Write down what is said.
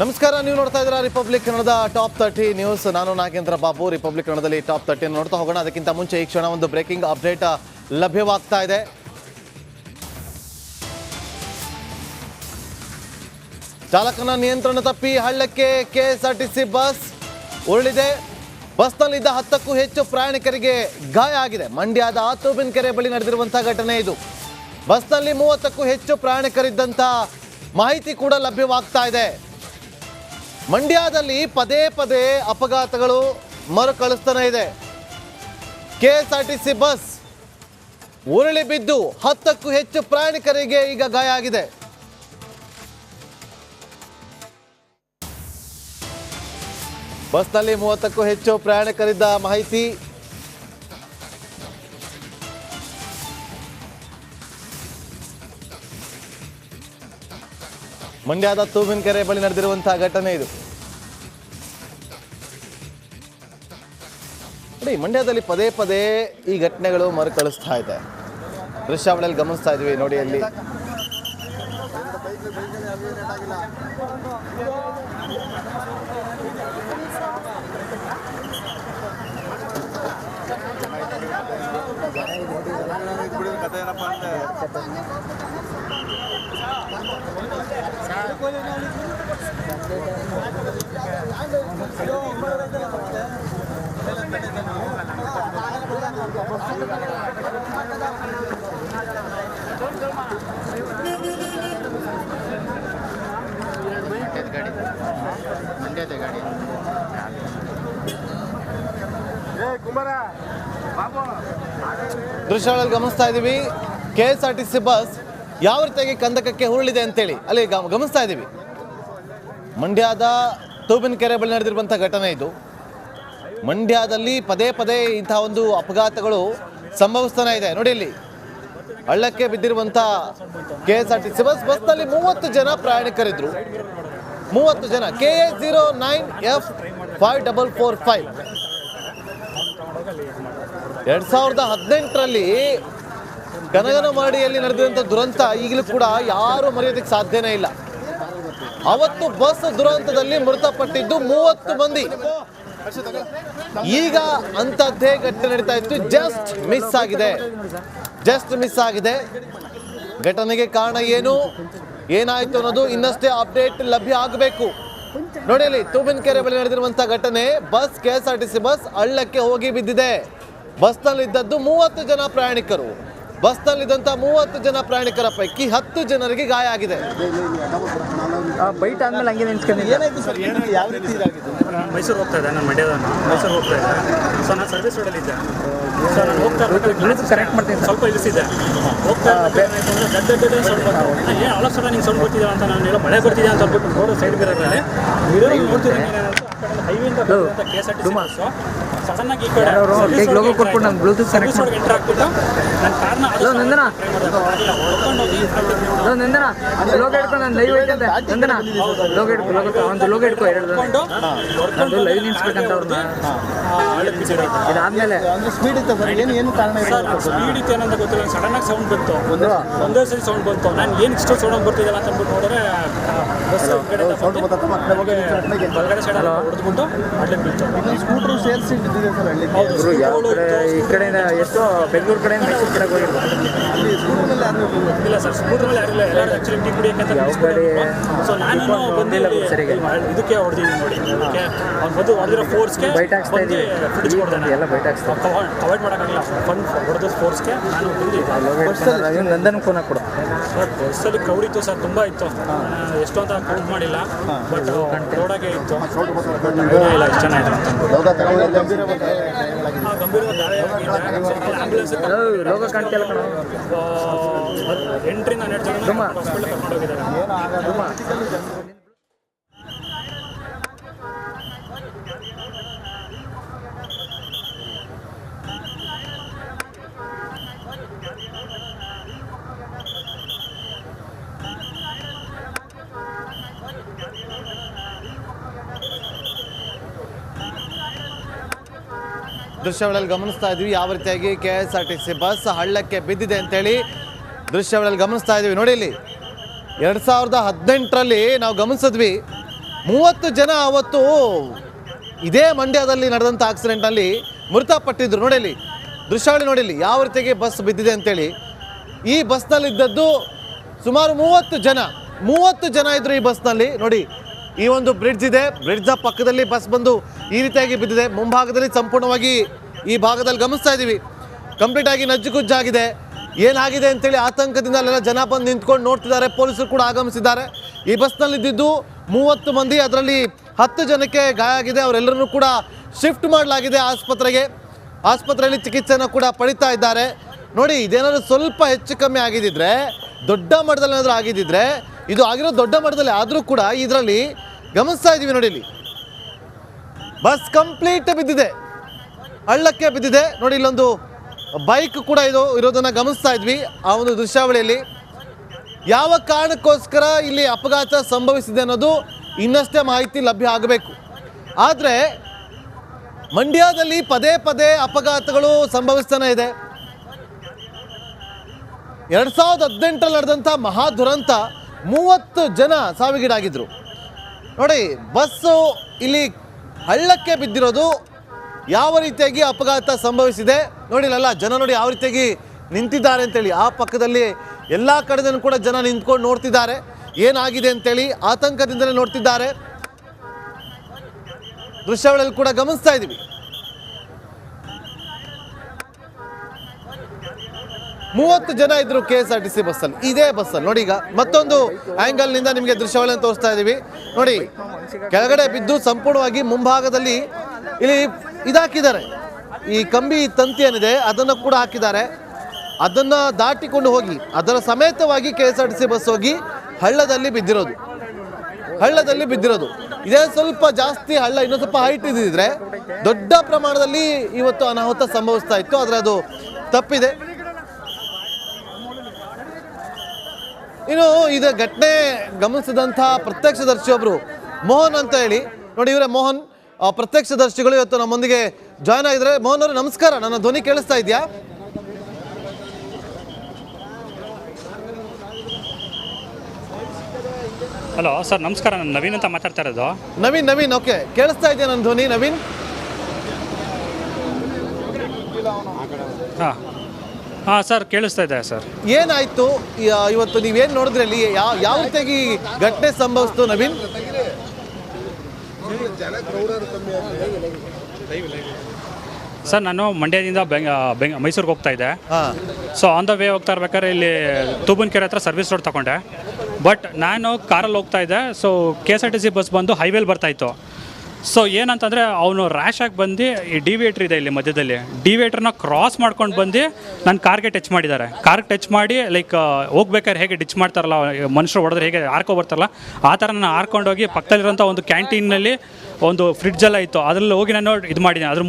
ನಮಸ್ಕಾರ, ನೀವು ನೋಡ್ತಾ ಇದ್ದೀರಾ ರಿಪಬ್ಲಿಕ್ ಕನ್ನಡದ ಟಾಪ್ 30 ನ್ಯೂಸ್. ನಾನು ನಾಗೇಂದ್ರ ಬಾಬು. ರಿಪಬ್ಲಿಕ್ ಕನ್ನಡದಲ್ಲಿ ಟಾಪ್ 30 ನೋಡ್ತಾ ಹೋಗೋಣ. ಅದಕ್ಕಿಂತ ಮುಂಚೆ ಈ ಕ್ಷಣ ಒಂದು ಬ್ರೇಕಿಂಗ್ ಅಪ್ಡೇಟ್ ಲಭ್ಯವಾಗ್ತಾ ಇದೆ. ಚಾಲಕನ ನಿಯಂತ್ರಣ ತಪ್ಪಿ ಹಳ್ಳಕ್ಕೆ ಕೆಎಸ್ಆರ್ಟಿಸಿ ಬಸ್ ಉರುಳಿದೆ. ಬಸ್ನಲ್ಲಿದ್ದ 10ಕ್ಕೂ ಹೆಚ್ಚು ಪ್ರಯಾಣಿಕರಿಗೆ ಗಾಯ ಆಗಿದೆ. ಮಂಡ್ಯದ ತೂಬಿನಕೆರೆ ಬಳಿ ನಡೆದಿರುವಂತಹ ಘಟನೆ ಇದು. ಬಸ್ನಲ್ಲಿ 30ಕ್ಕೂ ಹೆಚ್ಚು ಪ್ರಯಾಣಿಕರಿದ್ದಂಥ ಮಾಹಿತಿ ಕೂಡ ಲಭ್ಯವಾಗ್ತಾ ಇದೆ. ಮಂಡ್ಯದಲ್ಲಿ ಪದೇ ಪದೇ ಅಪಘಾತಗಳು ಮರುಕಳಿಸ್ತಾನೆ ಇದೆ. ಕೆಎಸ್ಆರ್ಟಿಸಿ ಬಸ್ ಉರುಳಿ ಬಿದ್ದು 10ಕ್ಕೂ ಹೆಚ್ಚು ಪ್ರಯಾಣಿಕರಿಗೆ ಈಗ ಗಾಯ ಆಗಿದೆ. ಬಸ್ನಲ್ಲಿ 30ಕ್ಕೂ ಹೆಚ್ಚು ಪ್ರಯಾಣಿಕರಿದ್ದ ಮಾಹಿತಿ. ಮಂಡ್ಯದ ತೂಬಿನಕೆರೆ ಬಳಿ ನಡೆದಿರುವಂತಹ ಘಟನೆ ಇದು. ನೋಡಿ, ಮಂಡ್ಯದಲ್ಲಿ ಪದೇ ಪದೇ ಈ ಘಟನೆಗಳು ಮರುಕಳಿಸ್ತಾ ಇದೆ. ದೃಶ್ಯಾವಳಿಯಲ್ಲಿ ಗಮನಿಸ್ತಾ ಇದ್ವಿ ನೋಡಿ. ಅಲ್ಲಿ ದೃಶ್ಯಗಳಲ್ಲಿ ಗಮನಿಸ್ತಾ ಇದ್ದೀವಿ. ಕೆಎಸ್ಆರ್ಟಿಸಿ ಬಸ್ ಯಾವ ರೀತಿಯಾಗಿ ಕಂದಕಕ್ಕೆ ಉರುಳಿದೆ ಅಂತೇಳಿ ಅಲ್ಲಿ ಗಮನಿಸ್ತಾ ಇದ್ದೀವಿ. ಮಂಡ್ಯದ ತೂಬಿನಕೆರೆ ಬಳಿ ನಡೆದಿರುವಂಥ ಘಟನೆ ಇದು. ಮಂಡ್ಯದಲ್ಲಿ ಪದೇ ಪದೇ ಇಂತಹ ಒಂದು ಅಪಘಾತಗಳು ಸಂಭವಿಸ್ತಾನೆ ಇದೆ. ನೋಡಿ, ಇಲ್ಲಿ ಹಳ್ಳಕ್ಕೆ ಬಿದ್ದಿರುವಂಥ ಕೆಎಸ್ಆರ್ಟಿಸಿ ಬಸ್ನಲ್ಲಿ 30 ಜನ ಪ್ರಯಾಣಿಕರಿದ್ರು. 30 ಜನ. KA09F5445 2018ರಲ್ಲಿ ಕನಗನಮಾಡಿಯಲ್ಲಿ ನಡೆದಿರುವಂಥ ದುರಂತ ಈಗಲೂ ಕೂಡ ಯಾರು ಮರೆಯೋದಕ್ಕೆ ಸಾಧ್ಯನೇ ಇಲ್ಲ. ಅವತ್ತು ಬಸ್ ದುರಂತದಲ್ಲಿ ಮೃತಪಟ್ಟಿದ್ದು 30 ಮಂದಿ. ಈಗ ಅಂಥದ್ದೇ ಘಟನೆ ನಡೀತಾ ಇತ್ತು. ಜಸ್ಟ್ ಮಿಸ್ ಆಗಿದೆ. ಘಟನೆಗೆ ಕಾರಣ ಏನಾಯ್ತು ಅನ್ನೋದು ಇನ್ನಷ್ಟೇ ಅಪ್ಡೇಟ್ ಲಭ್ಯ ಆಗಬೇಕು. ನೋಡಿ, ಅಲ್ಲಿ ತೂಬಿನಕೆರೆ ಬಳಿ ನಡೆದಿರುವಂತಹ ಘಟನೆ. ಕೆಎಸ್ಆರ್ಟಿಸಿ ಬಸ್ ಹಳ್ಳಕ್ಕೆ ಹೋಗಿ ಬಿದ್ದಿದೆ. ಬಸ್ನಲ್ಲಿದ್ದದ್ದು 30 ಜನ ಪ್ರಯಾಣಿಕರು. ಬಸ್ನಲ್ಲಿದ್ದಂಥ 30 ಜನ ಪ್ರಯಾಣಿಕರ ಪೈಕಿ 10 ಜನರಿಗೆ ಗಾಯ ಆಗಿದೆ. ಬೈಟ್ ಆದ್ಮೇಲೆ ಹಂಗೆ ನಿಂತ್ಕೊಂಡಿದ್ದೆ. ಏನಾಯ್ತು ಸರ್? ಯಾವ ರೀತಿ ಇದಾಗಿದೆ? ಮೈಸೂರು ಹೋಗ್ತಾ ಇದ್ದೆ. ನಾನು ಮಂಡ್ಯದವನು. ಮೈಸೂರು ಹೋಗ್ತಾ ಇದ್ದೆ. ಸೊ ನಾನು ಸರ್ವಿಸ್ ರೋಡಲ್ಲಿದ್ದೆ. ಸೊ ನಾನು ಹೋಗ್ತಾ ಇರ್ಬೇಕಾದ್ರೆ ಕರೆಕ್ಟ್ ಮಾಡ್ತೀನಿ. ಸ್ವಲ್ಪ ಇಳಿಸಿದ್ದೆ. ಹೋಗ್ತಾ ಗಡ್ಡೆ ಸೌಂಡ್ ಬಂತು. ಏನು ಅಲ್ಲ ಸಲ ನಿಂಗೆ ಸೌಂಡ್ ಬರ್ತಿದೆ ಅಂತ ನಾನು ಹೇಳೋ ಮಳೆ ಬರ್ತಿದೆ ಅಂತ ಹೇಳ್ಬಿಟ್ಟು ರೋಡ್ ಸೈಡ್ ಮಿರರಲ್ಲಿ ನೋಡ್ತಿದ್ದೆ. ಹೈವೇಂದ KSRTC ಬಸ್ಸು ಸಡನ್ನಾಗಿ ಈ ಕಡೆ ಲೋಗೋ ಕೊಟ್ಬಿಟ್ಟು ನಾನು ಬ್ಲೂಟೂತ್ ಕನೆಕ್ಟ್ ಮಾಡಿ ಎಂಟರ್ ಆಗ್ಬಿಟ್ಟು ನನ್ನ ಕಾರ್ನ ನಂದನ ಲೋಗೋ ಹಿಡ್ಕೊಂಡು ನಾನು ಲೈವ್ ಐತೆ ನಂದನ ಲೋಗೋ ಒಂದು ಲೋಗೋ ಹಿಡ್ಕೊ ಎರಡು ಲೈವ್ ನಿಲ್ಸ್ಬೇಕಂತ ಅವ್ರನ್ನ. ಇದಾದ್ಮೇಲೆ ಸ್ಪೀಡ್ ಇತ್ತು ಸರ್. ಏನು ಕಾರಣ ಇದೆ? ಸ್ಪೀಡ್ ಇತ್ತು ಏನಂತ ಗೊತ್ತಿಲ್ಲ. ಸಡನ್ ಆಗಿ ಸೌಂಡ್ ಬಂತು. ಒಂದೇ ಸರಿ ಸೌಂಡ್ ಬಂತು. ನಾನು ಏನು ಇಷ್ಟು ಸೌಂಡ್ ಬರ್ತಿದ್ದಲ್ಲ ಅಂತ ಅಂದ್ಬಿಟ್ಟು ನೋಡಿದ್ರೆ ಬಸ್ ಬಲಗಡೆ ಸೈಡ್ ಹೊಡೆದ್ಬಿಟ್ಟು ಅಡ್ಲೆ ಬಿತ್ತು. ಸ್ಕೂಟ್ರು ಸೇರಿಸಿ ಬಿದ್ದಿದೆ ಸರ್ ಹಳ್ಳಿ. ಹೌದು, ಈ ಕಡೆಯಿಂದ ಎಷ್ಟೋ ಬೆಂಗಳೂರು ಕಡೆಯಿಂದ ಮೈಸೂರು ಕಡೆಗೆ ಹೋಗಿರ್ಬೋದು. ಅಲ್ಲಿ ಸ್ಕೂಟ್ರಲ್ಲಿ ಯಾರು ಇಲ್ಲ ಸರ್, ಸ್ಕೂಟ್ರಲ್ಲಿ ಯಾರಿಲ್ಲ. ಎಲ್ಲರೂ ಆ್ಯಕ್ಚುಲಿ ಟೀ ಕುಡಿಯೋಕ್ಕೆ ಸೊ ನಾನು ಬಂದಿಲ್ಲ ಸರಿಗೆ ಇದಕ್ಕೆ ಹೊಡೆದಿದ್ದೀನಿ ನೋಡಿ. ಅದಕ್ಕೆ ಅವ್ನು ಬಂದು ಹೊಡೆದಿರೋ ಫೋರ್ಸ್ಗೆ ಬೈಟ್ ಹಾಕ್ಸ್ತಾ ಇದ್ದೀವಿ. ಫುಟೇಜ್ ಕೊಡ್ತಾನೆ. ಎಲ್ಲ ಬೈಟ್ ಹಾಕ್ಸ್ತಾ ಅವಾಯ್ಡ್ ಮಾಡೋಕ್ಕಾಗಲ್ಲ. ಫನ್ ಹೊಡೆದ ಫೋರ್ಸ್ಗೆ ನಾನು ಬಂದಿದ್ದೆ. ನಂದನ ಫೋನ್ ಕೊಡು. ಸರ್ ಬಸ್ಸಲ್ಲಿ ಕ್ರೌಡ್ ಇತ್ತು ಸರ್, ತುಂಬ ಇತ್ತು. ಎಷ್ಟು ಅಂತ ಕೌಂಟ್ ಮಾಡಿಲ್ಲ, ಬಟ್ ರೋಡಾಗೆ ಇತ್ತು. ಇಲ್ಲ, ಎಷ್ಟು ಚೆನ್ನಾಗಿದೆ ಗಂಭೀರವಾಗಿ ಗಾಯ ಆಗಿದೆ. ಆಂಬ್ಯುಲೆನ್ಸ್ ಲೋಗೋ ಕಾಣ್ತಿಲ್ಲ ಕಣ. 8ರಿಂದ 12 ಜನ ಹಾಸ್ಪಿಟಲ್ ಕರ್ಕೊಂಡು ಹೋಗಿದ್ದಾರೆ. ದೃಶ್ಯಾವಳಿಯಲ್ಲಿ ಗಮನಿಸ್ತಾ ಇದ್ವಿ ಯಾವ ರೀತಿಯಾಗಿ KSRTC ಬಸ್ ಹಳ್ಳಕ್ಕೆ ಬಿದ್ದಿದೆ ಅಂತೇಳಿ ದೃಶ್ಯಾವಳಿಯಲ್ಲಿ ಗಮನಿಸ್ತಾ ಇದ್ವಿ. ನೋಡಿ ಇಲ್ಲಿ 2018ರಲ್ಲಿ ನಾವು ಗಮನಿಸಿದ್ವಿ 30 ಜನ ಅವತ್ತು ಇದೇ ಮಂಡ್ಯದಲ್ಲಿ ನಡೆದಂಥ ಆಕ್ಸಿಡೆಂಟಲ್ಲಿ ಮೃತಪಟ್ಟಿದ್ರು. ನೋಡಿಲಿ ದೃಶ್ಯಾವಳಿ, ನೋಡಿಲಿ ಯಾವ ರೀತಿಯಾಗಿ ಬಸ್ ಬಿದ್ದಿದೆ ಅಂತೇಳಿ. ಈ ಬಸ್ನಲ್ಲಿದ್ದದ್ದು ಸುಮಾರು 30 ಜನ ಇದ್ರು ಈ ಬಸ್ನಲ್ಲಿ. ನೋಡಿ, ಈ ಒಂದು ಬ್ರಿಡ್ಜ್ ಇದೆ, ಬ್ರಿಡ್ಜ್ನ ಪಕ್ಕದಲ್ಲಿ ಬಸ್ ಬಂದು ಈ ರೀತಿಯಾಗಿ ಬಿದ್ದಿದೆ. ಮುಂಭಾಗದಲ್ಲಿ ಸಂಪೂರ್ಣವಾಗಿ ಈ ಭಾಗದಲ್ಲಿ ಗಮನಿಸ್ತಾ ಇದ್ದೀವಿ ಕಂಪ್ಲೀಟಾಗಿ ನಜ್ಜುಗುಜ್ಜಾಗಿದೆ. ಏನಾಗಿದೆ ಅಂತೇಳಿ ಆತಂಕದಿಂದ ಅಲ್ಲೆಲ್ಲ ಜನ ಬಂದು ನಿಂತ್ಕೊಂಡು ನೋಡ್ತಿದ್ದಾರೆ. ಪೊಲೀಸರು ಕೂಡ ಆಗಮಿಸಿದ್ದಾರೆ. ಈ ಬಸ್ನಲ್ಲಿದ್ದು 30 ಮಂದಿ, ಅದರಲ್ಲಿ 10 ಜನಕ್ಕೆ ಗಾಯ ಆಗಿದೆ. ಅವರೆಲ್ಲರನ್ನೂ ಕೂಡ ಶಿಫ್ಟ್ ಮಾಡಲಾಗಿದೆ ಆಸ್ಪತ್ರೆಯಲ್ಲಿ ಚಿಕಿತ್ಸೆಯನ್ನು ಕೂಡ ಪಡಿತಾ ಇದ್ದಾರೆ. ನೋಡಿ, ಇದೇನಾದರೂ ಸ್ವಲ್ಪ ಹೆಚ್ಚು ಕಮ್ಮಿ ಆಗಿದ್ದಿದ್ರೆ, ದೊಡ್ಡ ಮಟ್ಟದಲ್ಲಿ ಏನಾದರೂ ಆಗಿದ್ದಿದ್ರೆ, ಇದು ಆಗಿರೋ ದೊಡ್ಡ ಮಟ್ಟದಲ್ಲಿ ಆದರೂ ಕೂಡ ಇದರಲ್ಲಿ ಗಮನಿಸ್ತಾ ಇದ್ದೀವಿ. ನೋಡಿ, ಇಲ್ಲಿ ಬಸ್ ಕಂಪ್ಲೀಟ್ ಬಿದ್ದಿದೆ, ಹಳ್ಳಕ್ಕೆ ಬಿದ್ದಿದೆ. ನೋಡಿ, ಇಲ್ಲೊಂದು ಬೈಕ್ ಕೂಡ ಇರೋದನ್ನು ಗಮನಿಸ್ತಾ ಇದ್ವಿ ಆ ಒಂದು ದೃಶ್ಯಾವಳಿಯಲ್ಲಿ. ಯಾವ ಕಾರಣಕ್ಕೋಸ್ಕರ ಇಲ್ಲಿ ಅಪಘಾತ ಸಂಭವಿಸಿದೆ ಅನ್ನೋದು ಇನ್ನಷ್ಟೇ ಮಾಹಿತಿ ಲಭ್ಯ ಆಗಬೇಕು. ಆದರೆ ಮಂಡ್ಯದಲ್ಲಿ ಪದೇ ಅಪಘಾತಗಳು ಸಂಭವಿಸ್ತಾನೆ ಇದೆ. 2018 ನಡೆದಂಥ ಮಹಾ ದುರಂತ 30 ಜನ ಸಾವಿಗೀಡಾಗಿದ್ರು. ನೋಡಿ, ಬಸ್ಸು ಇಲ್ಲಿ ಹಳ್ಳಕ್ಕೆ ಬಿದ್ದಿರೋದು, ಯಾವ ರೀತಿಯಾಗಿ ಅಪಘಾತ ಸಂಭವಿಸಿದೆ ನೋಡಿ. ಅಲ್ಲ ಜನ ನೋಡಿ ಯಾವ ರೀತಿಯಾಗಿ ನಿಂತಿದ್ದಾರೆ ಅಂತೇಳಿ. ಆ ಪಕ್ಕದಲ್ಲಿ ಎಲ್ಲ ಕಡೆದೂ ಕೂಡ ಜನ ನಿಂತ್ಕೊಂಡು ನೋಡ್ತಿದ್ದಾರೆ ಏನಾಗಿದೆ ಅಂತೇಳಿ, ಆತಂಕದಿಂದಲೇ ನೋಡ್ತಿದ್ದಾರೆ. ದೃಶ್ಯಾವಳಿಯಲ್ಲಿ ಕೂಡ ಗಮನಿಸ್ತಾ ಇದ್ದೀವಿ. 30 ಜನ ಇದ್ರು KSRTC ಬಸ್ಸಲ್ಲಿ, ಇದೇ ಬಸ್ಸಲ್ಲಿ. ನೋಡಿ, ಈಗ ಮತ್ತೊಂದು ಆ್ಯಂಗಲ್ನಿಂದ ನಿಮಗೆ ದೃಶ್ಯಾವಳಿಯನ್ನು ತೋರಿಸ್ತಾ ಇದ್ದೀವಿ. ನೋಡಿ, ಕೆಳಗಡೆ ಬಿದ್ದು ಸಂಪೂರ್ಣವಾಗಿ ಮುಂಭಾಗದಲ್ಲಿ ಇಲ್ಲಿ ಇದಾಕಿದ್ದಾರೆ. ಈ ಕಂಬಿ ತಂತಿ ಏನಿದೆ ಅದನ್ನು ಕೂಡ ಹಾಕಿದ್ದಾರೆ. ಅದನ್ನು ದಾಟಿಕೊಂಡು ಹೋಗಿ ಅದರ ಸಮೇತವಾಗಿ KSRTC ಬಸ್ ಹೋಗಿ ಹಳ್ಳದಲ್ಲಿ ಬಿದ್ದಿರೋದು. ಇದೇ ಸ್ವಲ್ಪ ಜಾಸ್ತಿ ಹಳ್ಳ, ಇನ್ನೊಂದು ಸ್ವಲ್ಪ ಹೈಟ್ ಇದ್ದಿದ್ರೆ ದೊಡ್ಡ ಪ್ರಮಾಣದಲ್ಲಿ ಇವತ್ತು ಅನಾಹುತ ಸಂಭವಿಸ್ತಾ ಇತ್ತು. ಆದರೆ ಅದು ತಪ್ಪಿದೆ. ಇನ್ನು ಇದು ಘಟನೆ ಗಮನಿಸಿದಂಥ ಪ್ರತ್ಯಕ್ಷದರ್ಶಿಯೊಬ್ಬರು ಮೋಹನ್ ಅಂತ ಹೇಳಿ, ನೋಡಿ ಇವರೇ ಮೋಹನ್, ಪ್ರತ್ಯಕ್ಷದರ್ಶಿಗಳು ಇವತ್ತು ನಮ್ಮೊಂದಿಗೆ ಜಾಯ್ನ್ ಆಗಿದ್ದಾರೆ. ಮೋಹನ್ ಅವರು ನಮಸ್ಕಾರ, ನನ್ನ ಧ್ವನಿ ಕೇಳಿಸ್ತಾ ಇದೆಯಾ? ಹಲೋ ಸರ್, ನಮಸ್ಕಾರ. ನಾನು ನವೀನ್ ಅಂತ ಮಾತಾಡ್ತಾ ಇರೋದು. ನವೀನ್, ಓಕೆ, ಕೇಳಿಸ್ತಾ ಇದೆಯಾ ನನ್ನ ಧ್ವನಿ? ನವೀನ್, ಹಾಂ ಸರ್, ಕೇಳಿಸ್ತಾ ಇದೆ ಸರ್. ಏನಾಯ್ತು ಇವತ್ತು? ನೀವೇನು ನೋಡಿದ್ರಿ ಅಲ್ಲಿ? ಯಾವ ರೀತಿಯಾಗಿ ಘಟನೆ ಸಂಭವಿಸ್ತು ನವೀನ್? ಸರ್, ನಾನು ಮಂಡ್ಯದಿಂದ ಮೈಸೂರಿಗೆ ಹೋಗ್ತಾ ಇದ್ದೆ. ಸೊ ಆನ್ ದ ವೇ ಹೋಗ್ತಾ ಇರ್ಬೇಕಾದ್ರೆ ಇಲ್ಲಿ ತೂಬನಕೆರೆ ಹತ್ರ ಸರ್ವಿಸ್ ರೋಡ್ ತಗೊಂಡೆ. ಬಟ್ ನಾನು ಕಾರಲ್ಲಿ ಹೋಗ್ತಾ ಇದ್ದೆ. ಸೊ KSRTC ಬಸ್ ಬಂದು ಹೈವೇಲಿ ಬರ್ತಾಯಿತ್ತು. ಸೊ ಏನಂತಂದರೆ ಅವನು ರ್ಯಾಶಾಗಿ ಬಂದು ಈ ಡಿವಿಯೇಟ್ರ್ ಇದೆ ಇಲ್ಲಿ ಮಧ್ಯದಲ್ಲಿ, ಡಿವಿಯೇಟ್ರನ್ನ ಕ್ರಾಸ್ ಮಾಡ್ಕೊಂಡು ಬಂದು ನನ್ನ ಕಾರ್ಗೆ ಟಚ್ ಮಾಡಿದ್ದಾರೆ. ಕಾರ್ಗೆ ಟಚ್ ಮಾಡಿ ಲೈಕ್ ಹೋಗ್ಬೇಕಾದ್ರೆ ಹೇಗೆ ಡಿಚ್ ಮಾಡ್ತಾರಲ್ಲ ಮನುಷ್ಯರು ಹೊಡೆದ್ರೆ ಹೇಗೆ ಹಾರ್ಕೊ ಬರ್ತಾರಲ್ಲ, ಆ ಥರ ನಾನು ಹಾರ್ಕೊಂಡೋಗಿ ಪಕ್ಕದಲ್ಲಿರೋಂಥ ಒಂದು ಕ್ಯಾಂಟೀನಲ್ಲಿ ಒಂದು ಫ್ರಿಡ್ಜೆಲ್ಲ ಇತ್ತು, ಅದರಲ್ಲಿ ಹೋಗಿ ನಾನು ಇದು ಮಾಡಿದ್ದೀನಿ. ಅದ್ರ